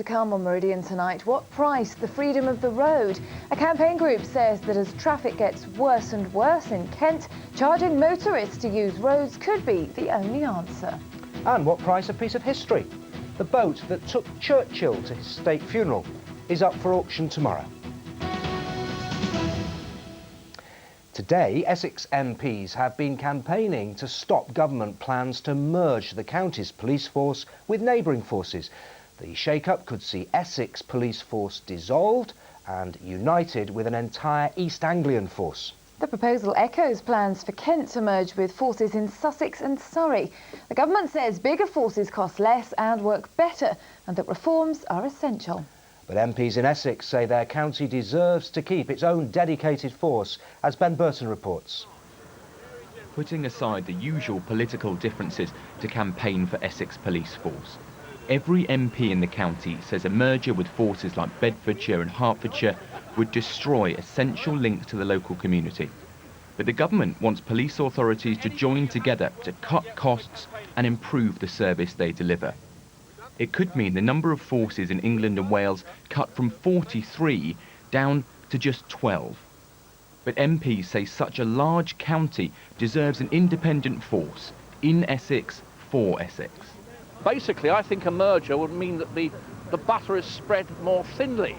to come on Meridian tonight. What price? The freedom of the road. A campaign group says that as traffic gets worse and worse in Kent, charging motorists to use roads could be the only answer. And what price a piece of history? The boat that took Churchill to his state funeral is up for auction tomorrow. Today, Essex MPs have been campaigning to stop government plans to merge the county's police force with neighbouring forces. The shake-up could see Essex police force dissolved and united with an entire East Anglian force. The proposal echoes plans for Kent to merge with forces in Sussex and Surrey. The government says bigger forces cost less and work better, and that reforms are essential. But MPs in Essex say their county deserves to keep its own dedicated force, as Ben Burton reports. Putting aside the usual political differences to campaign for Essex Police Force, every MP in the county says a merger with forces like Bedfordshire and Hertfordshire would destroy essential links to the local community. But the government wants police authorities to join together to cut costs and improve the service they deliver. It could mean the number of forces in England and Wales cut from 43 down to just 12. But MPs say such a large county deserves an independent force in Essex for Essex. Basically, I think a merger would mean that the butter is spread more thinly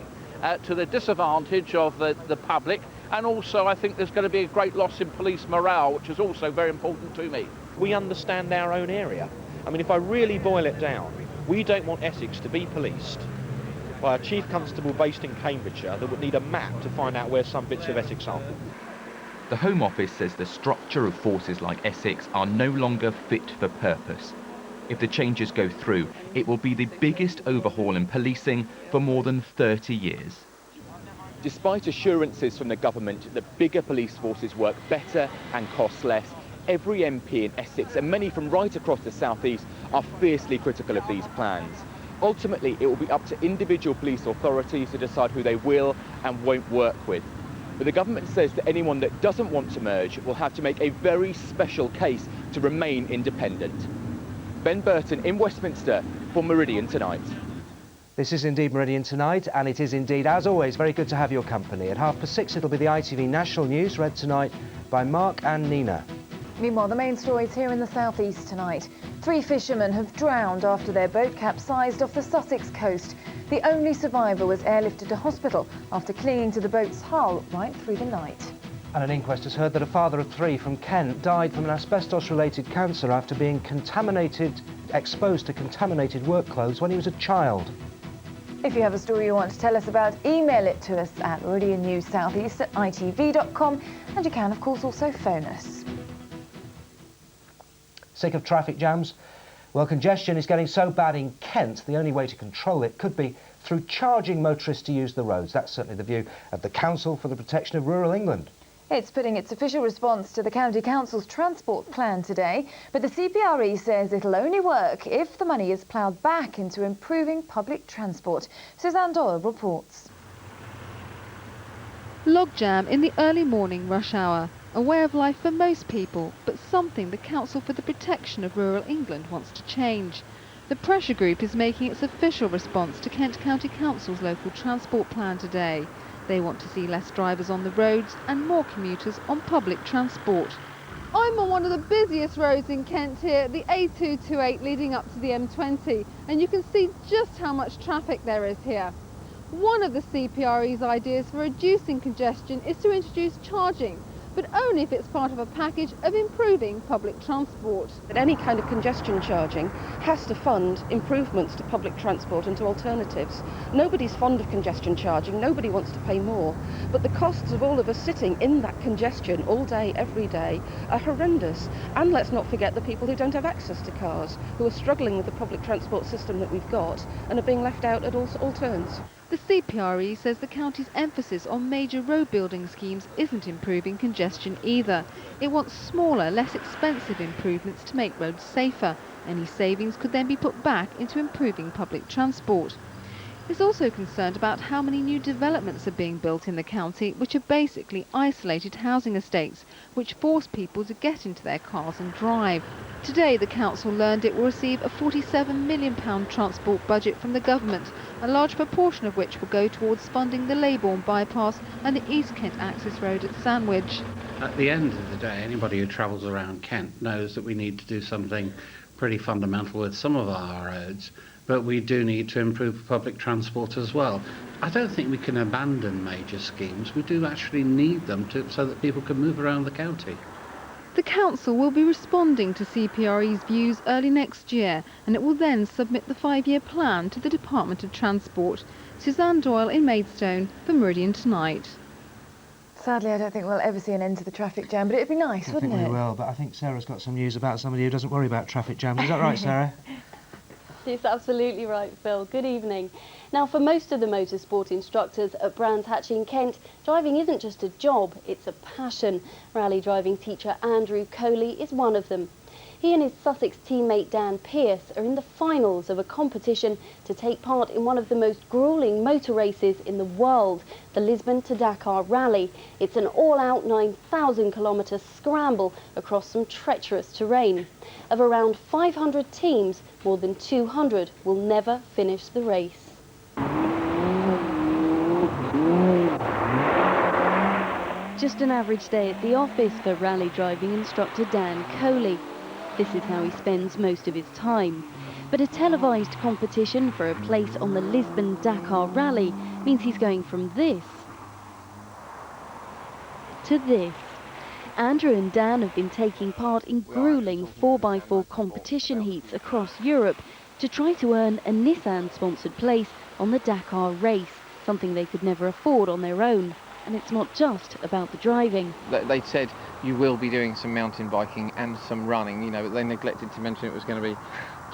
to the disadvantage of the public, and also I think there's going to be a great loss in police morale, which is also very important to me. We understand our own area. I mean, if I really boil it down, we don't want Essex to be policed by a chief constable based in Cambridgeshire that would need a map to find out where some bits of Essex are. The Home Office says the structure of forces like Essex are no longer fit for purpose. If the changes go through, it will be the biggest overhaul in policing for more than 30 years. Despite assurances from the government that bigger police forces work better and cost less, every MP in Essex and many from right across the South East are fiercely critical of these plans. Ultimately, it will be up to individual police authorities to decide who they will and won't work with. But the government says that anyone that doesn't want to merge will have to make a very special case to remain independent. Ben Burton in Westminster for Meridian Tonight. This is indeed Meridian Tonight, and it is indeed, as always, very good to have your company. At 6:30 it'll be the ITV National News, read tonight by Mark and Nina. Meanwhile, the main stories here in the southeast tonight. 3 fishermen have drowned after their boat capsized off the Sussex coast. The only survivor was airlifted to hospital after clinging to the boat's hull right through the night. And an inquest has heard that a father of 3 from Kent died from an asbestos-related cancer after being exposed to contaminated work clothes when he was a child. If you have a story you want to tell us about, email it to us at meridiannewssoutheast@itv.com, and you can, of course, also phone us. Sick of traffic jams? Well, congestion is getting so bad in Kent, the only way to control it could be through charging motorists to use the roads. That's certainly the view of the Council for the Protection of Rural England. It's putting its official response to the County Council's transport plan today, but the CPRE says it'll only work if the money is ploughed back into improving public transport. Suzanne Doyle reports. Logjam in the early morning rush hour. A way of life for most people, but something the Council for the Protection of Rural England wants to change. The pressure group is making its official response to Kent County Council's local transport plan today. They want to see less drivers on the roads and more commuters on public transport. I'm on one of the busiest roads in Kent here, the A228 leading up to the M20, and you can see just how much traffic there is here. One of the CPRE's ideas for reducing congestion is to introduce charging, but only if it's part of a package of improving public transport. That any kind of congestion charging has to fund improvements to public transport and to alternatives. Nobody's fond of congestion charging, nobody wants to pay more, but the costs of all of us sitting in that congestion all day, every day, are horrendous. And let's not forget the people who don't have access to cars, who are struggling with the public transport system that we've got and are being left out at all turns. The CPRE says the county's emphasis on major road building schemes isn't improving congestion either. It wants smaller, less expensive improvements to make roads safer. Any savings could then be put back into improving public transport. is also concerned about how many new developments are being built in the county, which are basically isolated housing estates, which force people to get into their cars and drive. Today, the council learned it will receive a £47 million transport budget from the government, a large proportion of which will go towards funding the Leybourne bypass and the East Kent access road at Sandwich. At the end of the day, anybody who travels around Kent knows that we need to do something pretty fundamental with some of our roads, but we do need to improve public transport as well. I don't think we can abandon major schemes. We do actually need them so that people can move around the county. The council will be responding to CPRE's views early next year, and it will then submit the 5-year plan to the Department of Transport. Suzanne Doyle in Maidstone for Meridian Tonight. Sadly, I don't think we'll ever see an end to the traffic jam, but it'd be nice, wouldn't it? I think we will, but I think Sarah's got some news about somebody who doesn't worry about traffic jams. Is that right, Sarah? It's absolutely right, Phil. Good evening. Now, for most of the motorsport instructors at Brands Hatch in Kent, driving isn't just a job, it's a passion. Rally driving teacher Andrew Coley is one of them. He and his Sussex teammate Dan Pearce are in the finals of a competition to take part in one of the most gruelling motor races in the world, the Lisbon to Dakar Rally. It's an all-out 9,000-kilometre scramble across some treacherous terrain. Of around 500 teams, more than 200 will never finish the race. Just an average day at the office for rally driving instructor Dan Coley. This is how he spends most of his time. But a televised competition for a place on the Lisbon-Dakar Rally means he's going from this to this. Andrew and Dan have been taking part in gruelling 4x4 competition heats across Europe to try to earn a Nissan-sponsored place on the Dakar race, something they could never afford on their own. And it's not just about the driving. They said you will be doing some mountain biking and some running, you know, but they neglected to mention it was going to be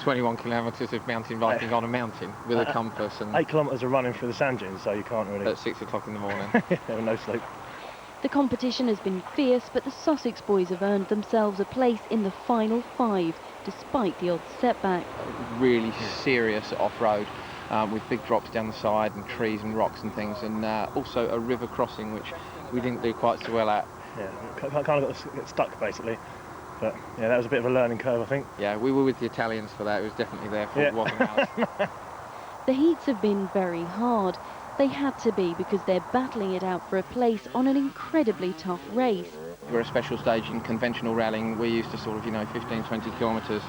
21 kilometres of mountain biking on a mountain with a compass. And 8 kilometres of running through the sand dunes, so you can't really... At 6 o'clock in the morning. Yeah, no sleep. The competition has been fierce, but the Sussex boys have earned themselves a place in the final 5, despite the odd setback. Really serious off-road. With big drops down the side and trees and rocks and things, and also a river crossing which we didn't do quite so well at. Yeah, kind of got stuck basically, but yeah, that was a bit of a learning curve, I think. Yeah, we were with the Italians for that. It was definitely their fault, it wasn't ours. The heats have been very hard. They had to be because they're battling it out for a place on an incredibly tough race. We're a special stage in conventional rallying. We're used to sort of, 15, 20 kilometres,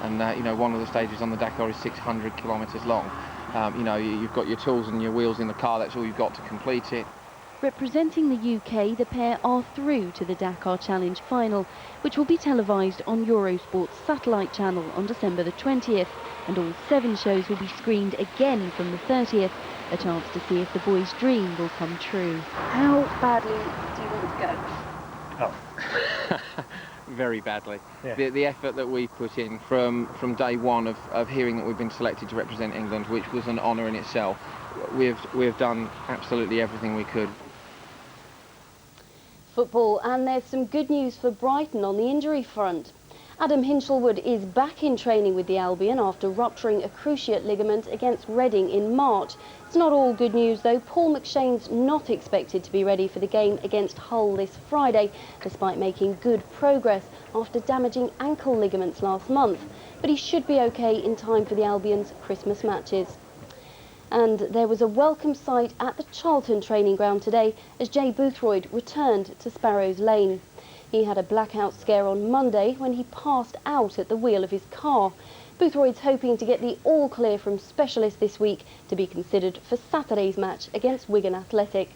and one of the stages on the Dakar is 600 kilometres long. You've got your tools and your wheels in the car, that's all you've got to complete it. Representing the UK, the pair are through to the Dakar Challenge final, which will be televised on Eurosport's satellite channel on December the 20th, and all 7 shows will be screened again from the 30th, a chance to see if the boys' dream will come true. How badly do you want to go? Oh. Very badly. Yeah. The effort that we put in from day one of hearing that we've been selected to represent England, which was an honour in itself, we've done absolutely everything we could. Football, and there's some good news for Brighton on the injury front. Adam Hinchelwood is back in training with the Albion after rupturing a cruciate ligament against Reading in March. It's not all good news though. Paul McShane's not expected to be ready for the game against Hull this Friday, despite making good progress after damaging ankle ligaments last month. But he should be okay in time for the Albion's Christmas matches. And there was a welcome sight at the Charlton training ground today as Jay Boothroyd returned to Sparrows Lane. He had a blackout scare on Monday when he passed out at the wheel of his car. Boothroyd's hoping to get the all clear from specialists this week to be considered for Saturday's match against Wigan Athletic.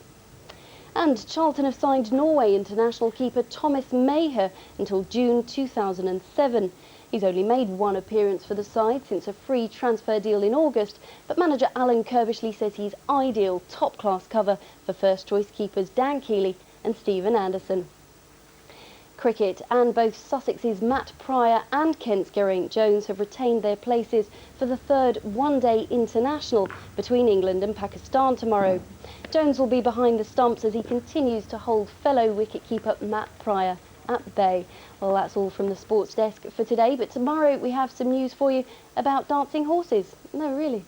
And Charlton have signed Norway international keeper Thomas Meyer until June 2007. He's only made 1 appearance for the side since a free transfer deal in August, but manager Alan Kirbishley says he's ideal top-class cover for first-choice keepers Dan Keeley and Stephen Anderson. Cricket, and both Sussex's Matt Pryor and Kent's Geraint Jones have retained their places for the 3rd one-day international between England and Pakistan tomorrow. Jones will be behind the stumps as he continues to hold fellow wicketkeeper Matt Pryor at bay. Well, that's all from the sports desk for today, but tomorrow we have some news for you about dancing horses. No, really.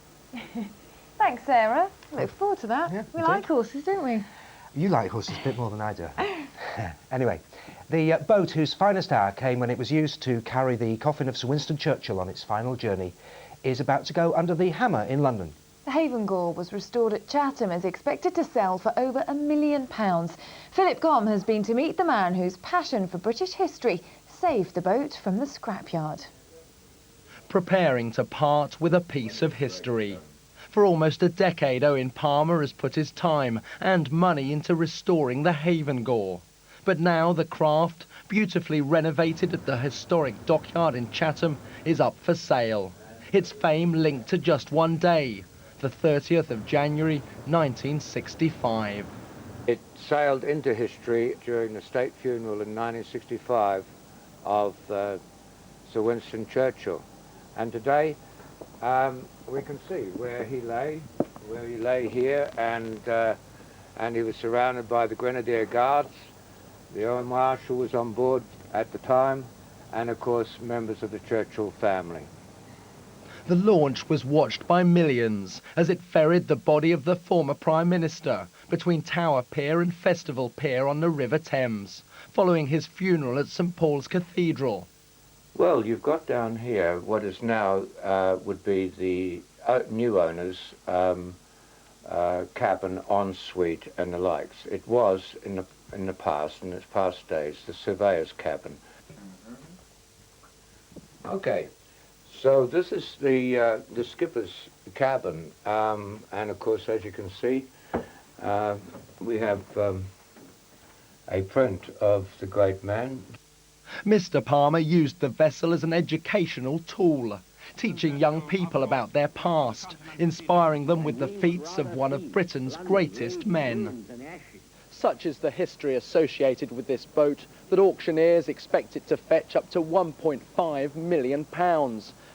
Thanks, Sarah. Look forward to that. Yeah, we indeed. like horses, don't we? You like horses a bit more than I do. Anyway, the boat whose finest hour came when it was used to carry the coffin of Sir Winston Churchill on its final journey is about to go under the hammer in London. The Haven Gore was restored at Chatham and is expected to sell for over £1 million. Philip Gomm has been to meet the man whose passion for British history saved the boat from the scrapyard. Preparing to part with a piece of history. For almost a decade, Owen Palmer has put his time and money into restoring the Haven Gore. But now the craft, beautifully renovated at the historic dockyard in Chatham, is up for sale. Its fame linked to just one day, the 30th of January 1965. It sailed into history during the state funeral in 1965 of Sir Winston Churchill. And today we can see where he lay here, and he was surrounded by the Grenadier Guards. The Air Marshal was on board at the time, and of course members of the Churchill family. The launch was watched by millions as it ferried the body of the former Prime Minister between Tower Pier and Festival Pier on the River Thames, following his funeral at St Paul's Cathedral. Well, you've got down here what is now would be the new owner's cabin, ensuite and the likes. It was in the past, in its past days, the surveyor's cabin. Okay, so this is the skipper's cabin, and of course, as you can see, we have a print of the great man. Mr Palmer used the vessel as an educational tool, teaching young people about their past, inspiring them with the feats of one of Britain's greatest men. Such is the history associated with this boat that auctioneers expect it to fetch up to £1.5 million.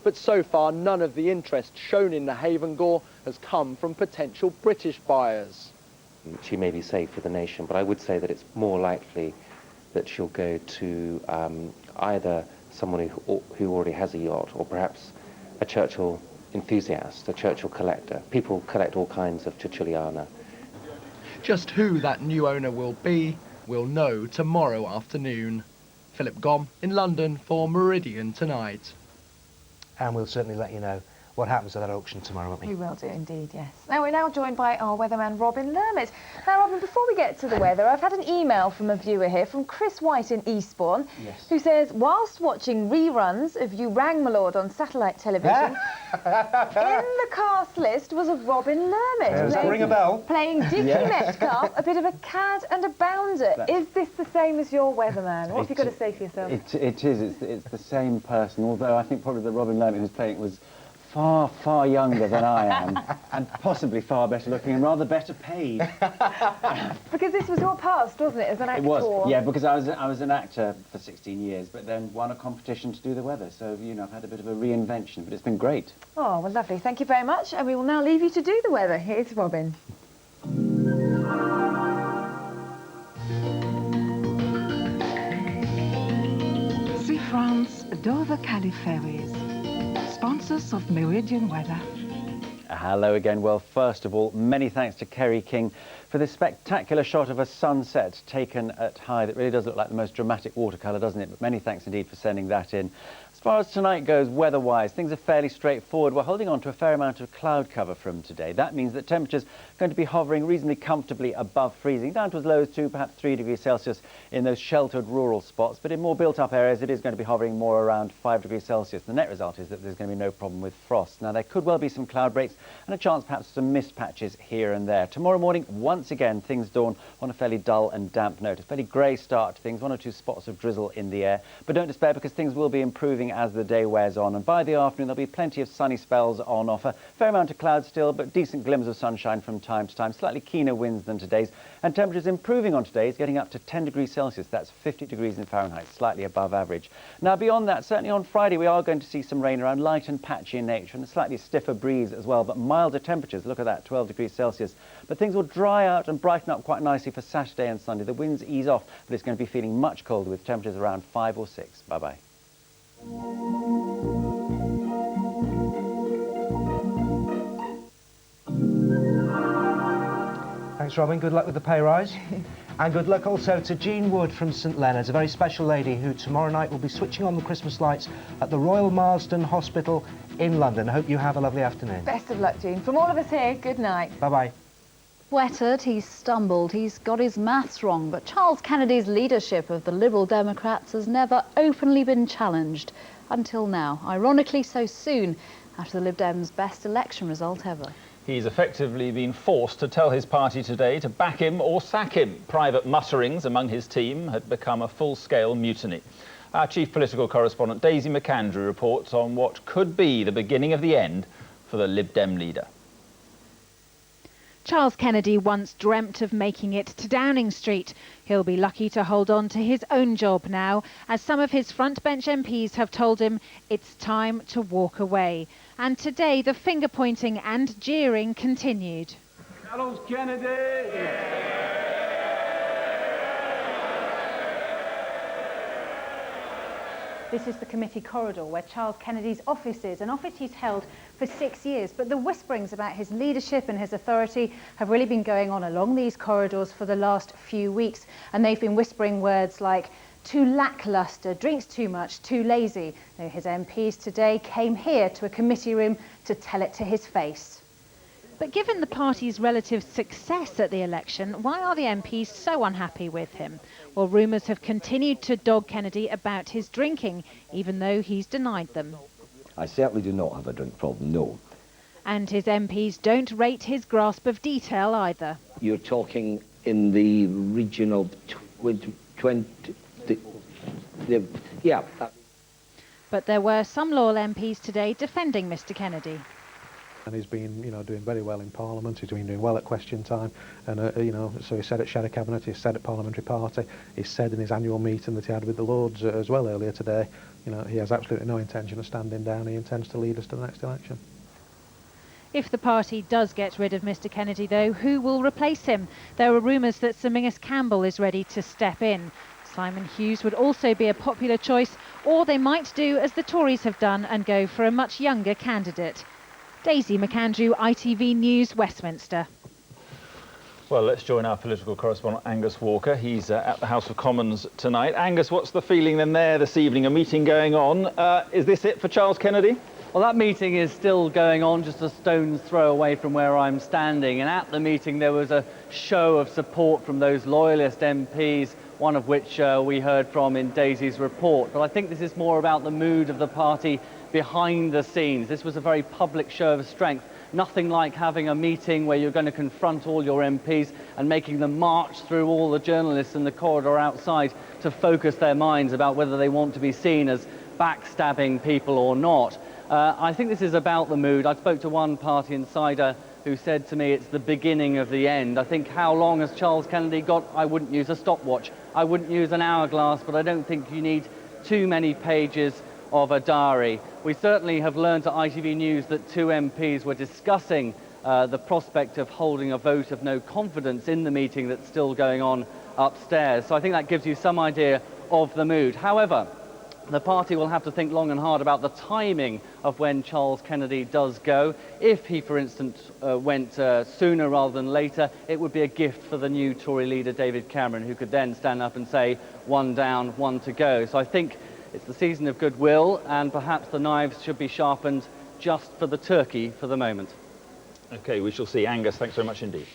But so far, none of the interest shown in the Haven Gore has come from potential British buyers. She may be safe for the nation, but I would say that it's more likely that she'll go to either someone who already has a yacht, or perhaps a Churchill enthusiast, a Churchill collector. People collect all kinds of Churchilliana. Just who that new owner will be, we'll know tomorrow afternoon. Philip Gomm in London for Meridian Tonight. And we'll certainly let you know what happens at that auction tomorrow, won't we? We will do indeed, yes. Now, we're now joined by our weatherman, Robin Lermit. Now, Robin, before we get to the weather, I've had an email from a viewer here, from Chris White in Eastbourne, who says, whilst watching reruns of You Rang My Lord on satellite television, in the cast list was a Robin Lermit. Does that ring a bell? Playing Dickie Metcalf, a bit of a cad and a bounder. Is this the same as your weatherman? What have you got to say for yourself? It is. It's the same person, although I think probably the Robin Lermit who's playing it was far, far younger than I am, and possibly far better looking and rather better paid. Because this was your past, wasn't it, as an actor? It was, yeah, because I was an actor for 16 years, but then won a competition to do the weather, so, you know, I've had a bit of a reinvention, but it's been great. Oh, well, lovely. Thank you very much, and we will now leave you to do the weather. Here's Robin. Sea France, Dover Calais Ferries, sponsors of Meridian Weather. Hello again. Well, first of all, many thanks to Kerry King for this spectacular shot of a sunset taken at high that really does look like the most dramatic watercolour, doesn't it? But many thanks indeed for sending that in. As far as tonight goes, weather-wise, things are fairly straightforward. We're holding on to a fair amount of cloud cover from today. That means that temperatures are going to be hovering reasonably comfortably above freezing, down to as low as 2, perhaps 3 degrees Celsius in those sheltered rural spots. But in more built-up areas, it is going to be hovering more around 5 degrees Celsius. The net result is that there's going to be no problem with frost. Now, there could well be some cloud breaks and a chance perhaps some mist patches here and there. Tomorrow morning, once again, things dawn on a fairly dull and damp note. A fairly grey start to things, 1 or 2 spots of drizzle in the air. But don't despair, because things will be improving as the day wears on, and by the afternoon there'll be plenty of sunny spells on offer. Fair amount of clouds still, but decent glimmers of sunshine from time to time. Slightly keener winds than today's, and temperatures improving on today's, getting up to 10 degrees Celsius. That's 50 degrees in Fahrenheit, slightly above average. Now, beyond that, certainly on Friday we are going to see some rain around, light and patchy in nature, and a slightly stiffer breeze as well, but milder temperatures. Look at that, 12 degrees Celsius. But things will dry out and brighten up quite nicely for Saturday and Sunday. The winds ease off, but it's going to be feeling much colder with temperatures around 5 or 6. Bye-bye. Thanks, Robin. Good luck with the pay rise. And good luck also to Jean Wood from St Leonard's, a very special lady who tomorrow night will be switching on the Christmas lights at the Royal Marsden Hospital in London. I hope you have a lovely afternoon. Best of luck, Jean. From all of us here, good night. Bye-bye. Sweatered, he's stumbled, he's got his maths wrong, but Charles Kennedy's leadership of the Liberal Democrats has never openly been challenged. Until now, ironically so soon after the Lib Dems' best election result ever. He's effectively been forced to tell his party today to back him or sack him. Private mutterings among his team had become a full-scale mutiny. Our chief political correspondent Daisy McAndrew reports on what could be the beginning of the end for the Lib Dem leader. Charles Kennedy once dreamt of making it to Downing Street. He'll be lucky to hold on to his own job now, as some of his frontbench MPs have told him it's time to walk away. And today the finger-pointing and jeering continued. Charles Kennedy! This is the committee corridor where Charles Kennedy's office is, an office he's held for 6 years. But the whisperings about his leadership and his authority have really been going on along these corridors for the last few weeks. And they've been whispering words like too lacklustre, drinks too much, too lazy. Now, his MPs today came here to a committee room to tell it to his face. But given the party's relative success at the election, why are the MPs so unhappy with him? Well, rumours have continued to dog Kennedy about his drinking, even though he's denied them. I certainly do not have a drink problem, no. And his MPs don't rate his grasp of detail either. You're talking in the region of 20... yeah. But there were some loyal MPs today defending Mr Kennedy. And he's been, doing very well in Parliament. He's been doing well at question time, and so he said at Shadow Cabinet, he said at Parliamentary Party, he said in his annual meeting that he had with the Lords as well earlier today. He has absolutely no intention of standing down. He intends to lead us to the next election. If the party does get rid of Mr Kennedy, though, who will replace him? There are rumours that Sir Mingus Campbell is ready to step in. Simon Hughes would also be a popular choice, or they might do as the Tories have done and go for a much younger candidate. Daisy McAndrew, ITV News, Westminster. Well, let's join our political correspondent Angus Walker. He's at the House of Commons tonight. Angus, what's the feeling then there this evening? A meeting going on. Is this it for Charles Kennedy? Well, that meeting is still going on, just a stone's throw away from where I'm standing. And at the meeting, there was a show of support from those loyalist MPs, one of which we heard from in Daisy's report. But I think this is more about the mood of the party behind the scenes. This was a very public show of strength. Nothing like having a meeting where you're going to confront all your MPs and making them march through all the journalists in the corridor outside to focus their minds about whether they want to be seen as backstabbing people or not. I think this is about the mood. I spoke to one party insider who said to me it's the beginning of the end. I think how long has Charles Kennedy got? I wouldn't use a stopwatch. I wouldn't use an hourglass, but I don't think you need too many pages of a diary. We certainly have learned at ITV News that two MPs were discussing the prospect of holding a vote of no confidence in the meeting that's still going on upstairs. So I think that gives you some idea of the mood. However, the party will have to think long and hard about the timing of when Charles Kennedy does go. If he, for instance, went sooner rather than later, it would be a gift for the new Tory leader, David Cameron, who could then stand up and say, one down, one to go. So I think it's the season of goodwill, and perhaps the knives should be sharpened just for the turkey for the moment. OK, we shall see. Angus, thanks very much indeed.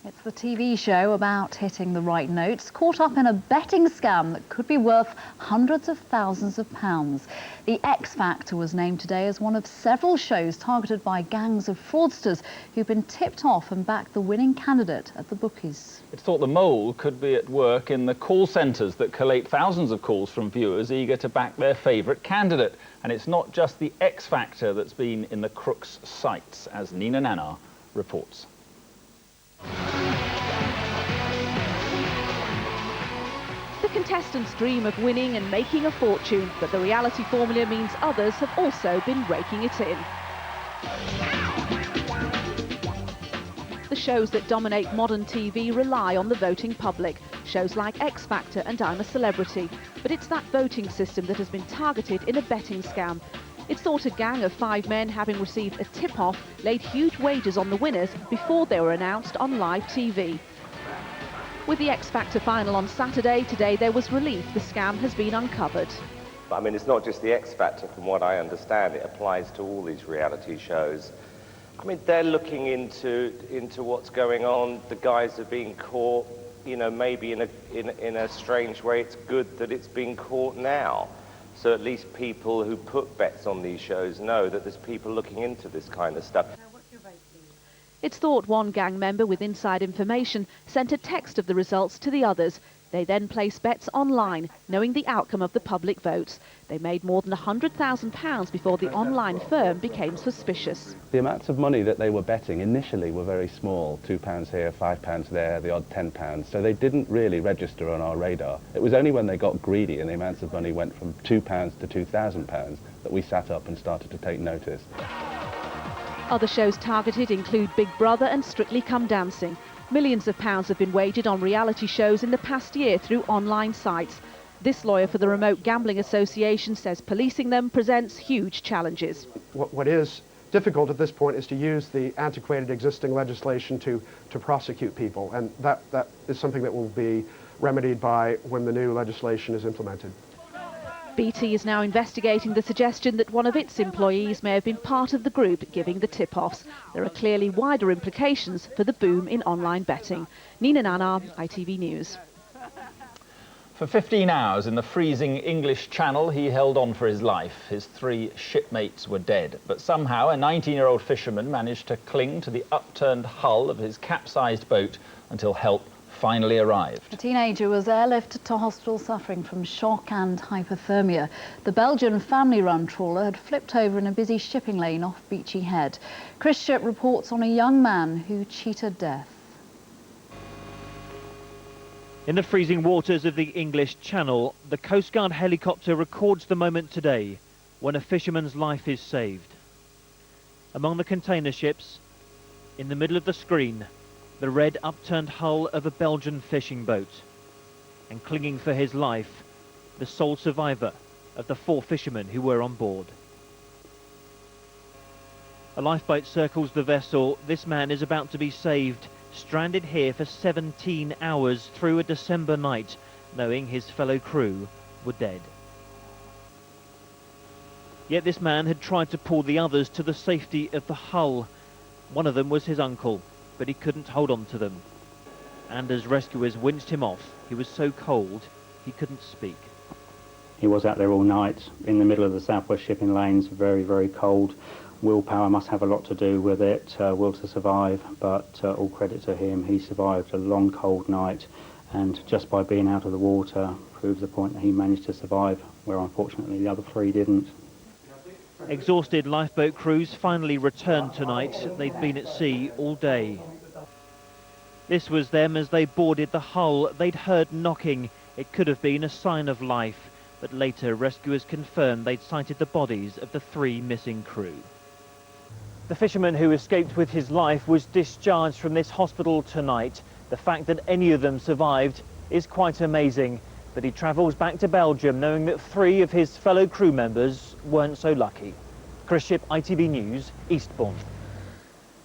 It's the TV show about hitting the right notes, caught up in a betting scam that could be worth hundreds of thousands of pounds. The X Factor was named today as one of several shows targeted by gangs of fraudsters who've been tipped off and backed the winning candidate at the bookies. It's thought the mole could be at work in the call centres that collate thousands of calls from viewers eager to back their favourite candidate. And it's not just the X Factor that's been in the crooks' sights, as Nina Nanar reports. The contestants dream of winning and making a fortune, but the reality formula means others have also been raking it in. The shows that dominate modern TV rely on the voting public, shows like X Factor and I'm a Celebrity. But it's that voting system that has been targeted in a betting scam. It's thought a gang of 5 men, having received a tip-off, laid huge wagers on the winners before they were announced on live TV. With the X Factor final on Saturday, today there was relief the scam has been uncovered. I mean, it's not just the X Factor, from what I understand. It applies to all these reality shows. I mean, they're looking into what's going on. The guys are being caught, you know, maybe in a strange way. It's good that it's being caught now. So at least people who put bets on these shows know that there's people looking into this kind of stuff. It's thought one gang member with inside information sent a text of the results to the others. They then placed bets online, knowing the outcome of the public votes. They made more than £100,000 before the online firm became suspicious. The amounts of money that they were betting initially were very small, £2 here, £5 there, the odd £10, so they didn't really register on our radar. It was only when they got greedy and the amounts of money went from £2 to £2,000 that we sat up and started to take notice. Other shows targeted include Big Brother and Strictly Come Dancing. Millions of pounds have been wagered on reality shows in the past year through online sites. This lawyer for the Remote Gambling Association says policing them presents huge challenges. What is difficult at this point is to use the antiquated existing legislation to prosecute people, and that is something that will be remedied by when the new legislation is implemented. BT is now investigating the suggestion that one of its employees may have been part of the group giving the tip-offs. There are clearly wider implications for the boom in online betting. Nina Nanar, ITV News. For 15 hours in the freezing English Channel, he held on for his life. His 3 shipmates were dead, but somehow a 19-year-old fisherman managed to cling to the upturned hull of his capsized boat until help finally arrived. A teenager was airlifted to hospital suffering from shock and hypothermia. The Belgian family-run trawler had flipped over in a busy shipping lane off Beachy Head. Chris Shipp reports on a young man who cheated death. In the freezing waters of the English Channel, the Coast Guard helicopter records the moment today when a fisherman's life is saved. Among the container ships, in the middle of the screen, the red upturned hull of a Belgian fishing boat. And clinging for his life, the sole survivor of the 4 fishermen who were on board. A lifeboat circles the vessel. This man is about to be saved, stranded here for 17 hours through a December night, knowing his fellow crew were dead. Yet this man had tried to pull the others to the safety of the hull. One of them was his uncle, but he couldn't hold on to them. And as rescuers winched him off, he was so cold he couldn't speak. He was out there all night in the middle of the southwest shipping lanes, very, very cold. Willpower must have a lot to do with it, will to survive, but all credit to him. He survived a long, cold night, and just by being out of the water proves the point that he managed to survive, where unfortunately the other 3 didn't. Exhausted lifeboat crews finally returned tonight. They'd been at sea all day. This was them as they boarded the hull. They'd heard knocking. It could have been a sign of life, but later rescuers confirmed they'd sighted the bodies of the 3 missing crew. The fisherman who escaped with his life was discharged from this hospital tonight. The fact that any of them survived is quite amazing, but he travels back to Belgium knowing that 3 of his fellow crew members weren't so lucky. Chris Shipp, ITV News, Eastbourne.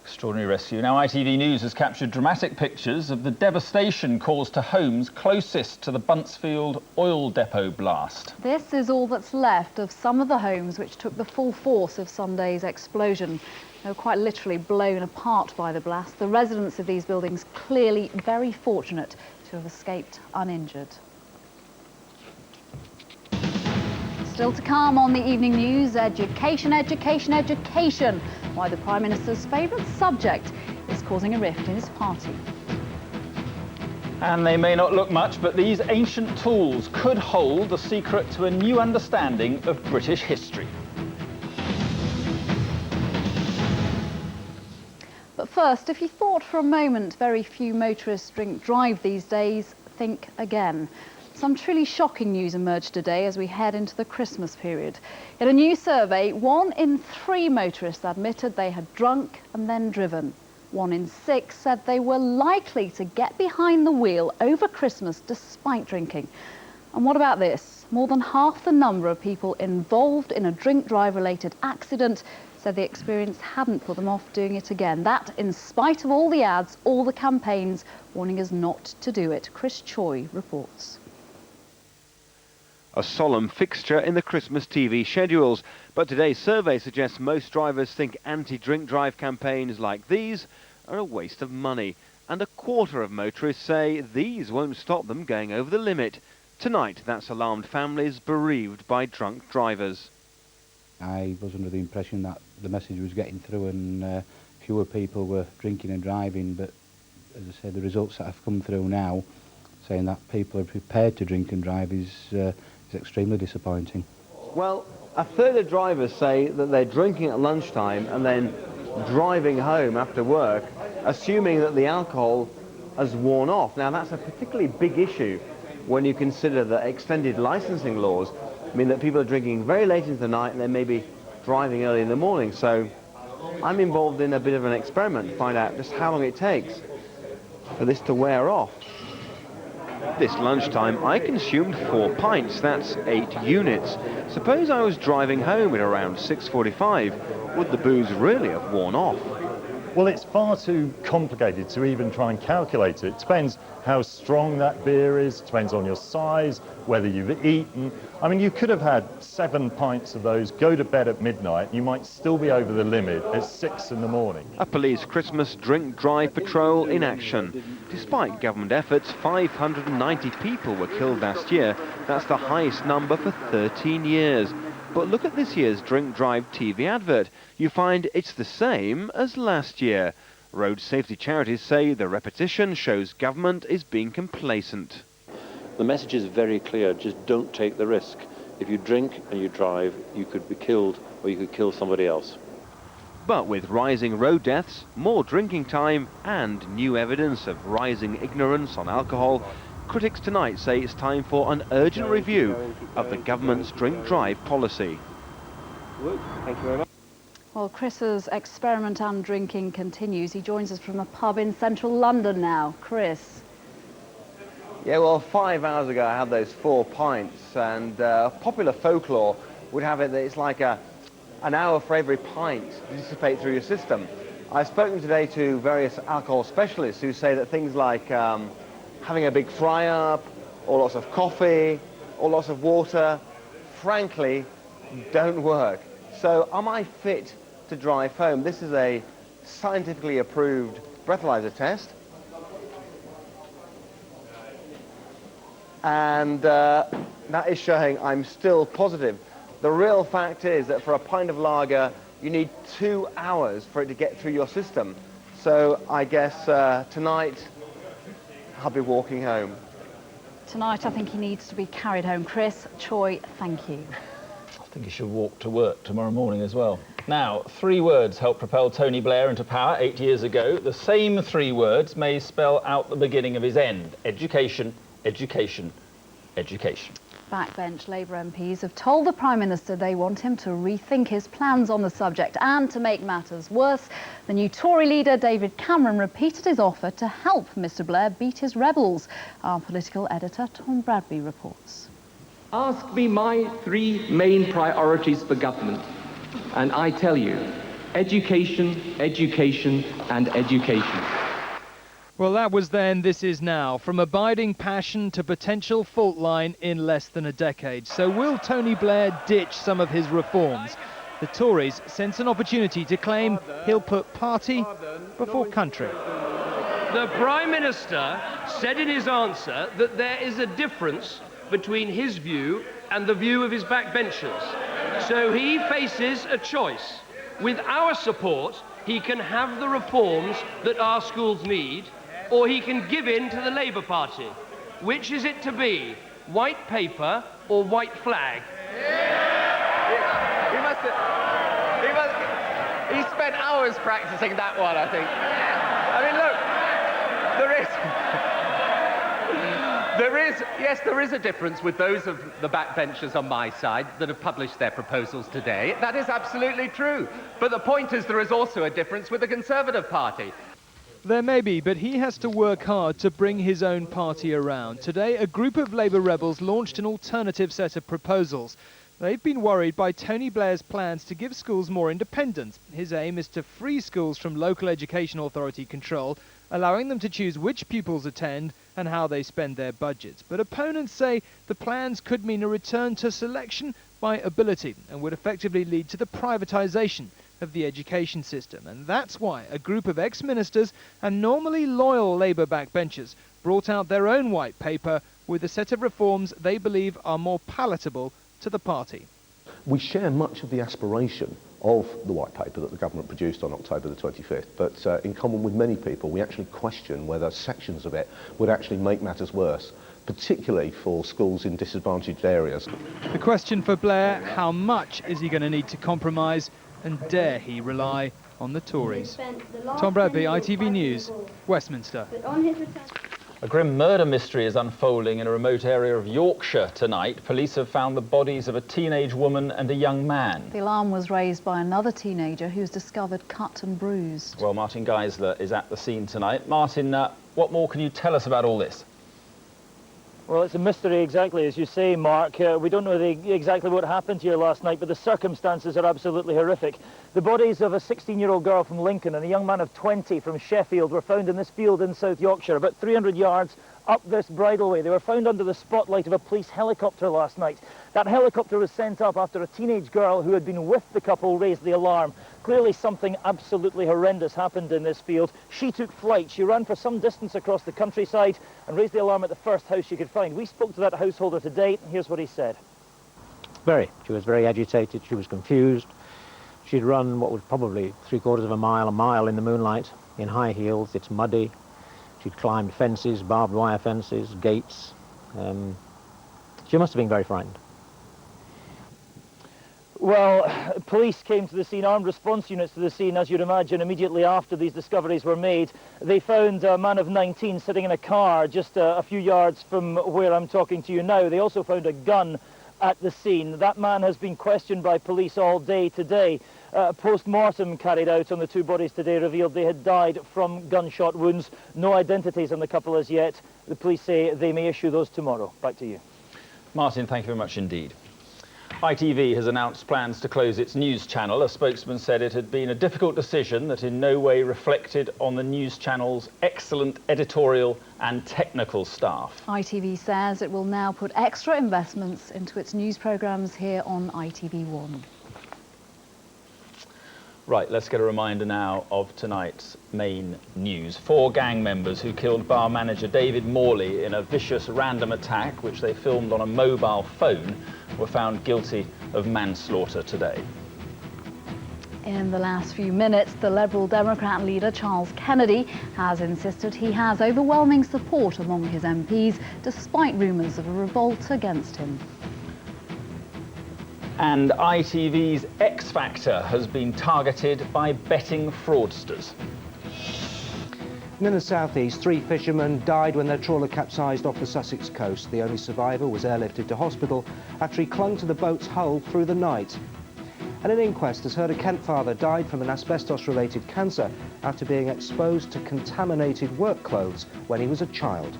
Extraordinary rescue. Now ITV News has captured dramatic pictures of the devastation caused to homes closest to the Buncefield oil depot blast. This is all that's left of some of the homes which took the full force of Sunday's explosion. They were quite literally blown apart by the blast. The residents of these buildings clearly very fortunate to have escaped uninjured. Still to come on the evening news, education, education, education. Why the Prime Minister's favourite subject is causing a rift in his party. And they may not look much, but these ancient tools could hold the secret to a new understanding of British history. But first, if you thought for a moment very few motorists drive these days, think again. Some truly shocking news emerged today as we head into the Christmas period. In a new survey, 1 in 3 motorists admitted they had drunk and then driven. 1 in 6 said they were likely to get behind the wheel over Christmas despite drinking. And what about this? More than half the number of people involved in a drink-drive-related accident said the experience hadn't put them off doing it again. That, in spite of all the ads, all the campaigns warning us not to do it. Chris Choi reports. A solemn fixture in the Christmas TV schedules, but today's survey suggests most drivers think anti-drink drive campaigns like these are a waste of money, and a quarter of motorists say these won't stop them going over the limit. Tonight, that's alarmed families bereaved by drunk drivers. I was under the impression that the message was getting through and fewer people were drinking and driving, but as I say, the results that have come through now saying that people are prepared to drink and drive is extremely disappointing. Well, a third of drivers say that they're drinking at lunchtime and then driving home after work, assuming that the alcohol has worn off. Now, that's a particularly big issue when you consider the extended licensing laws mean that people are drinking very late into the night and then maybe driving early in the morning. So I'm involved in a bit of an experiment to find out just how long it takes for this to wear off. This lunchtime I consumed 4 pints, that's 8 units. Suppose I was driving home at around 6:45, would the booze really have worn off? Well, it's far too complicated to even try and calculate it. It depends how strong that beer is, depends on your size, whether you've eaten. I mean, you could have had 7 pints of those, go to bed at midnight, you might still be over the limit at 6 in the morning. A police Christmas drink drive patrol in action. Despite government efforts, 590 people were killed last year. That's the highest number for 13 years. But look at this year's drink drive TV advert. You find it's the same as last year. Road safety charities say the repetition shows government is being complacent. The message is very clear, just don't take the risk. If you drink and you drive, you could be killed or you could kill somebody else. But with rising road deaths, more drinking time and new evidence of rising ignorance on alcohol, critics tonight say it's time for an urgent review of the government's drink drive policy. Thank you very much. Well, Chris's experiment on drinking continues. He joins us from a pub in central London now. Chris. Yeah, well, 5 hours ago I had those 4 pints, and popular folklore would have it that it's like an hour for every pint to dissipate through your system. I've spoken today to various alcohol specialists who say that things like having a big fry-up, or lots of coffee, or lots of water, frankly, don't work. So am I fit to drive home? This is a scientifically approved breathalyzer test. And that is showing I'm still positive. The real fact is that for a pint of lager, you need 2 hours for it to get through your system. So I guess tonight, I'll be walking home. Tonight, I think he needs to be carried home. Chris Choi, thank you. I think he should walk to work tomorrow morning as well. Now, 3 words helped propel Tony Blair into power 8 years ago. The same 3 words may spell out the beginning of his end. Education, education, education. Backbench Labour MPs have told the Prime Minister they want him to rethink his plans on the subject. And to make matters worse, the new Tory leader David Cameron repeated his offer to help Mr Blair beat his rebels. Our political editor Tom Bradby reports. Ask me my 3 main priorities for government, and I tell you, education, education and education. Well, that was then, this is now. From abiding passion to potential fault line in less than a decade. So will Tony Blair ditch some of his reforms? The Tories sense an opportunity to claim he'll put party before country. The Prime Minister said in his answer that there is a difference between his view and the view of his backbenchers. So he faces a choice. With our support, he can have the reforms that our schools need, or he can give in to the Labour Party. Which is it to be? White paper or white flag? He spent hours practicing that one, I think. I mean, look, there is a difference with those of the backbenchers on my side that have published their proposals today. That is absolutely true. But the point is there is also a difference with the Conservative Party. There may be, but he has to work hard to bring his own party around. Today, a group of Labour rebels launched an alternative set of proposals. They've been worried by Tony Blair's plans to give schools more independence. His aim is to free schools from local education authority control, allowing them to choose which pupils attend and how they spend their budgets. But opponents say the plans could mean a return to selection by ability and would effectively lead to the privatisation of the education system. And that's why a group of ex-ministers and normally loyal Labour backbenchers brought out their own white paper with a set of reforms they believe are more palatable to the party. We share much of the aspiration of the white paper that the government produced on October the 25th, but in common with many people, we actually question whether sections of it would actually make matters worse, particularly for schools in disadvantaged areas. The question for Blair, how much is he going to need to compromise, and dare he rely on the Tories? Tom Bradby, ITV News, Westminster. A grim murder mystery is unfolding in a remote area of Yorkshire tonight. Police have found the bodies of a teenage woman and a young man. The alarm was raised by another teenager who's discovered cut and bruised. Well, Martin Geisler is at the scene tonight. Martin, what more can you tell us about all this? Well, it's a mystery exactly as you say, Mark. We don't know exactly what happened here last night, but the circumstances are absolutely horrific. The bodies of a 16-year-old girl from Lincoln and a young man of 20 from Sheffield were found in this field in South Yorkshire, about 300 yards up this bridleway. They were found under the spotlight of a police helicopter last night. That helicopter was sent up after a teenage girl who had been with the couple raised the alarm. Clearly something absolutely horrendous happened in this field. She took flight. She ran for some distance across the countryside and raised the alarm at the first house she could find. We spoke to that householder today, and here's what he said. She was very agitated. She was confused. She'd run what was probably 3/4 of a mile in the moonlight, in high heels. It's muddy. She'd climbed fences, barbed wire fences, gates. She must have been very frightened. Well, police came to the scene, armed response units to the scene, as you'd imagine, immediately after these discoveries were made. They found a man of 19 sitting in a car just a few yards from where I'm talking to you now. They also found a gun at the scene. That man has been questioned by police all day today. Post-mortem carried out on the two bodies today revealed they had died from gunshot wounds. No identities on the couple as yet. The police say they may issue those tomorrow. Back to you. Martin, thank you very much indeed. ITV has announced plans to close its news channel. A spokesman said it had been a difficult decision that in no way reflected on the news channel's excellent editorial and technical staff. ITV says it will now put extra investments into its news programmes here on ITV1. Right, let's get a reminder now of tonight's main news. 4 gang members who killed bar manager David Morley in a vicious random attack, which they filmed on a mobile phone, were found guilty of manslaughter today. In the last few minutes, the Liberal Democrat leader Charles Kennedy has insisted he has overwhelming support among his MPs, despite rumours of a revolt against him. And ITV's X Factor has been targeted by betting fraudsters. And in the southeast, 3 fishermen died when their trawler capsized off the Sussex coast. The only survivor was airlifted to hospital after he clung to the boat's hull through the night. And an inquest has heard a Kent father died from an asbestos-related cancer after being exposed to contaminated work clothes when he was a child.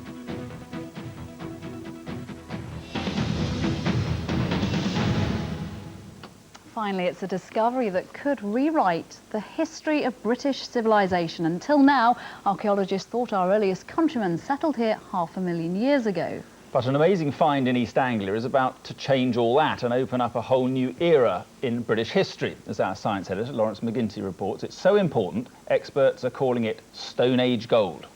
Finally, it's a discovery that could rewrite the history of British civilization. Until now, archaeologists thought our earliest countrymen settled here 500,000 years ago. But an amazing find in East Anglia is about to change all that and open up a whole new era in British history. As our science editor, Lawrence McGinty, reports, it's so important, experts are calling it Stone Age gold.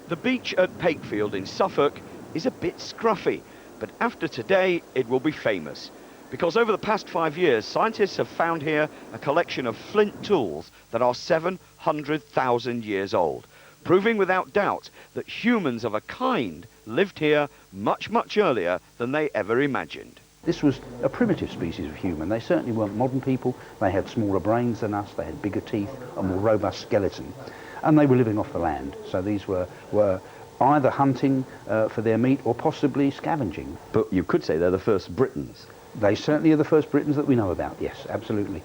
The beach at Pakefield in Suffolk is a bit scruffy, but after today, it will be famous. Because over the past 5 years, scientists have found here a collection of flint tools that are 700,000 years old, proving without doubt that humans of a kind lived here much, much earlier than they ever imagined. This was a primitive species of human. They certainly weren't modern people. They had smaller brains than us, they had bigger teeth, a more robust skeleton, and they were living off the land. So these were either hunting for their meat or possibly scavenging. But you could say they're the first Britons. They certainly are the first Britons that we know about, yes, absolutely.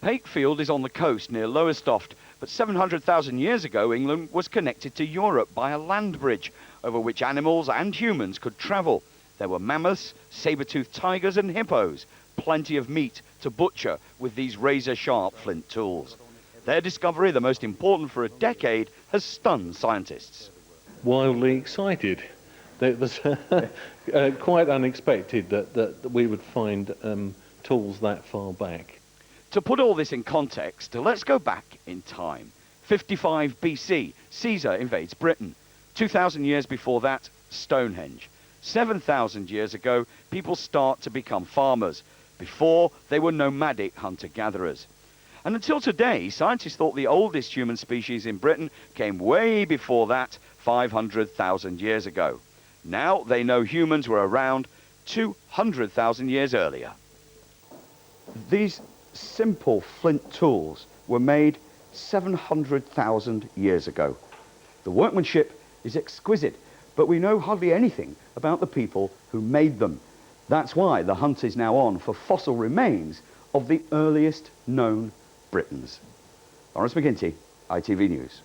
Pakefield is on the coast near Lowestoft, But 700,000 years ago, England was connected to Europe by a land bridge over which animals and humans could travel. There were mammoths, saber-toothed tigers and hippos, plenty of meat to butcher with these razor-sharp flint tools. Their discovery, the most important for a decade, has stunned scientists. Wildly excited. It was quite unexpected that we would find tools that far back. To put all this in context, let's go back in time. 55 BC, Caesar invades Britain. 2,000 years before that, Stonehenge. 7,000 years ago, people start to become farmers. Before, they were nomadic hunter-gatherers. And until today, scientists thought the oldest human species in Britain came way before that, 500,000 years ago. Now they know humans were around 200,000 years earlier. These simple flint tools were made 700,000 years ago. The workmanship is exquisite, but we know hardly anything about the people who made them. That's why the hunt is now on for fossil remains of the earliest known Britons. Lawrence McGinty, ITV News.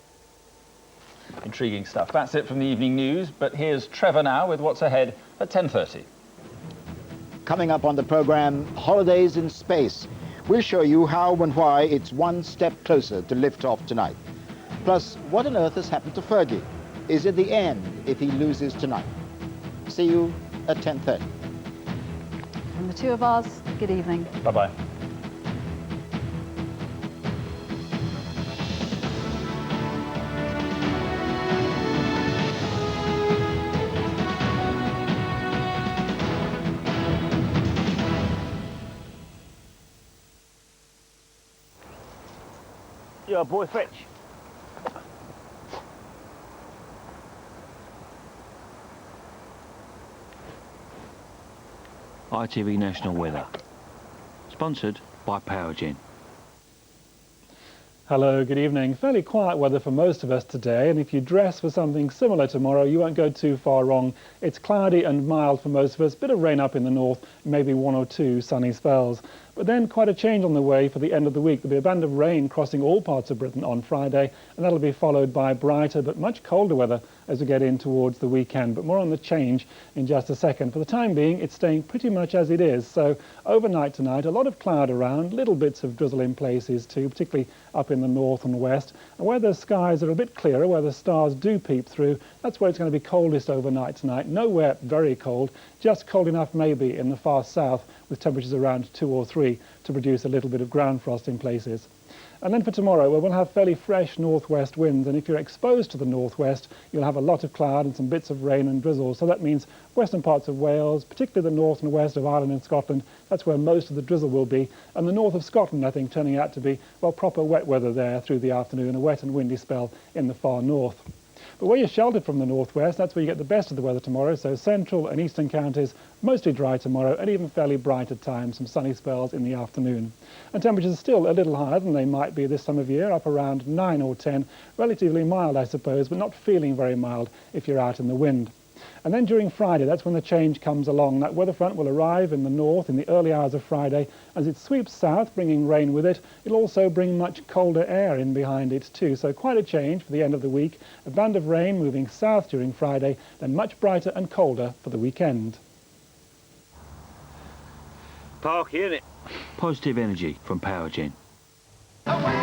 Intriguing stuff. That's it from the evening news, but here's Trevor now with what's ahead at 10:30. Coming up on the programme, Holidays in Space. We'll show you how and why it's one step closer to liftoff tonight. Plus, what on earth has happened to Fergie? Is it the end if he loses tonight? See you at 10:30. From the two of us, good evening. Bye-bye. Yeah, boy, fetch. ITV National Weather. Sponsored by Powergen. Hello, good evening. Fairly quiet weather for most of us today, and if you dress for something similar tomorrow, you won't go too far wrong. It's cloudy and mild for most of us, bit of rain up in the north, maybe one or two sunny spells. But then quite a change on the way for the end of the week. There'll be a band of rain crossing all parts of Britain on Friday, and that'll be followed by brighter but much colder weather as we get in towards the weekend. But more on the change in just a second. For the time being, it's staying pretty much as it is. So overnight tonight, a lot of cloud around, little bits of drizzle in places too, particularly up in the north and west. And where the skies are a bit clearer, where the stars do peep through, that's where it's going to be coldest overnight tonight. Nowhere very cold, just cold enough maybe in the far south with temperatures around 2 or 3 to produce a little bit of ground frost in places. And then for tomorrow, well, we'll have fairly fresh northwest winds, and if you're exposed to the northwest, you'll have a lot of cloud and some bits of rain and drizzle. So that means western parts of Wales, particularly the north and west of Ireland and Scotland, that's where most of the drizzle will be. And the north of Scotland, I think, turning out to be, well, proper wet weather there through the afternoon, a wet and windy spell in the far north. But where you're sheltered from the northwest, that's where you get the best of the weather tomorrow. So central and eastern counties, mostly dry tomorrow, and even fairly bright at times, some sunny spells in the afternoon. And temperatures are still a little higher than they might be this time of year, up around 9 or 10. Relatively mild, I suppose, but not feeling very mild if you're out in the wind. And then during Friday, that's when the change comes along. That weather front will arrive in the north in the early hours of Friday. As it sweeps south, bringing rain with it, it'll also bring much colder air in behind it too. So quite a change for the end of the week. A band of rain moving south during Friday, then much brighter and colder for the weekend. Park, innit? Positive energy from Powergen.